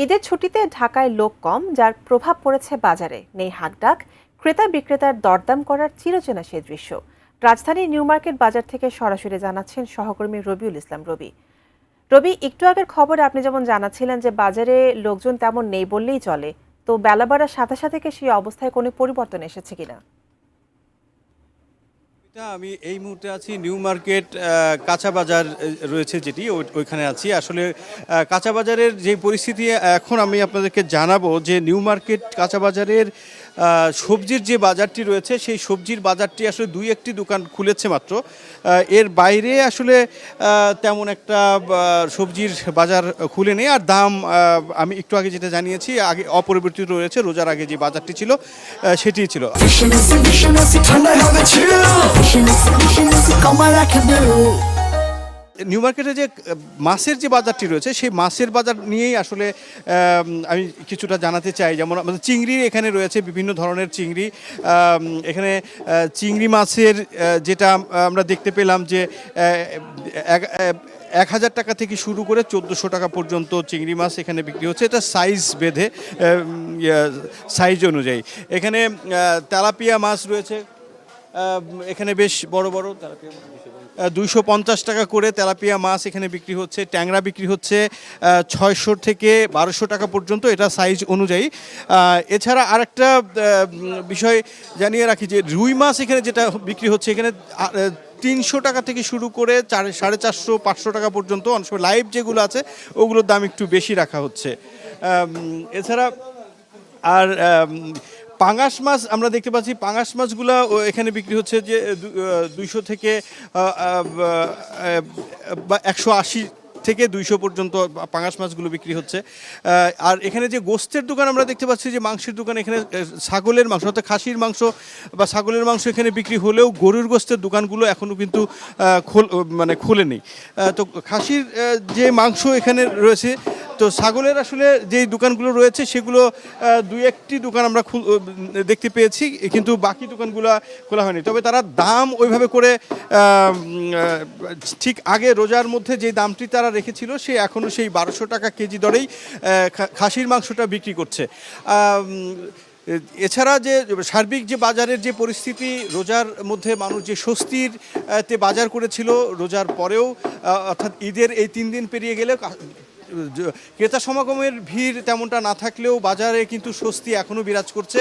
ঈদের ছুটিতে ঢাকায় লোক কম, যার প্রভাব পড়েছে বাজারে। নেই হাকডাক, ক্রেতা বিক্রেতার দরদাম করার চিরচেনা সে দৃশ্য। রাজধানীর নিউ মার্কেট বাজার থেকে সরাসরি জানাচ্ছেন সহকর্মী রবিউল ইসলাম রবি। রবি, একটু আগের খবরে আপনি যেমন জানাচ্ছিলেন যে বাজারে লোকজন তেমন নেই বললেই চলে, তো বেলা বাড়ার সাথে সাথে কি সেই অবস্থায় কোনো পরিবর্তন এসেছে কিনা? আমি এই মুহূর্তে আছি নিউ মার্কেট কাঁচা বাজার রয়েছে যেটি ওইখানে আছি আসলে। কাঁচা বাজারের যে পরিস্থিতি এখন আমি আপনাদেরকে জানাবো যে নিউ মার্কেট কাঁচা বাজারের সবজির যে বাজারটি রয়েছে সেই সবজির বাজারটি আসলে দুই একটি দোকান খুলেছে মাত্র। এর বাইরে আসলে তেমন একটা সবজির বাজার খুলে নেই। আর দাম আমি একটু আগে যেটা জানিয়েছি আগে অপরিবর্তিত রয়েছে, রোজার আগে যে বাজারটি ছিল সেটিই ছিল। নিউ মার্কেটে যে মাছের যে বাজারটি রয়েছে সেই মাছের বাজার নিয়েই আসলে আমি কিছুটা জানাতে চাই। যেমন আমাদের চিংড়ি এখানে রয়েছে, বিভিন্ন ধরনের চিংড়ি। এখানে চিংড়ি মাছের যেটা আমরা দেখতে পেলাম যে 1000 টাকা থেকে শুরু করে 1400 টাকা পর্যন্ত চিংড়ি মাছ এখানে বিক্রি হচ্ছে। এটা সাইজ বেঁধে, সাইজ অনুযায়ী। এখানে তেলাপিয়া মাছ রয়েছে, এখানে বেশ বড় বড় তেলাপিয়া 250 টাকা করে তেলাপিয়া মাছ এখানে বিক্রি হচ্ছে। ট্যাংরা বিক্রি হচ্ছে 600 থেকে 1200 টাকা পর্যন্ত, এটা সাইজ অনুযায়ী। এছাড়া আরেকটা বিষয় জানিয়ে রাখি যে রুই মাছ এখানে যেটা বিক্রি হচ্ছে এখানে 300 টাকা থেকে শুরু করে 450-500 টাকা পর্যন্ত। অনেক সময় লাইভ যেগুলো আছে ওগুলোর দাম একটু বেশি রাখা হচ্ছে। এছাড়া আর পাঙাশ মাছ আমরা দেখতে পাচ্ছি, পাঙাশ মাছগুলো এখানে বিক্রি হচ্ছে যে 200 থেকে 180 থেকে 200 পর্যন্ত পাঙাশ মাছগুলো বিক্রি হচ্ছে। আর এখানে যে গোস্তের দোকান আমরা দেখতে পাচ্ছি, যে মাংসের দোকান, এখানে ছাগলের মাংস অর্থাৎ খাসির মাংস বা ছাগলের মাংস এখানে বিক্রি হলেও গরুর গোস্তের দোকানগুলো এখনও কিন্তু খোলেনি। তো খাসির যে মাংস এখানে রয়েছে, তো ছাগলের আসলে যেই দোকানগুলো রয়েছে সেগুলো দুই একটি দোকান আমরা দেখতে পেয়েছি, কিন্তু বাকি দোকানগুলো খোলা হয়নি। তবে তারা দাম ওইভাবে করে ঠিক আগে রোজার মধ্যে যে দামটি তারা রেখেছিল সে এখনও সেই 1200 টাকা কেজি দরেই খাসির মাংসটা বিক্রি করছে। এছাড়া যে সার্বিক যে বাজারের যে পরিস্থিতি, রোজার মধ্যে মানুষ যে স্বস্তির তে বাজার করেছিল, রোজার পরেও অর্থাৎ ঈদের এই 3 দিন পেরিয়ে গেলে ক্রেতা সমাগমের ভিড় তেমনটা না থাকলেও বাজারে কিন্তু স্বস্তি এখনও বিরাজ করছে।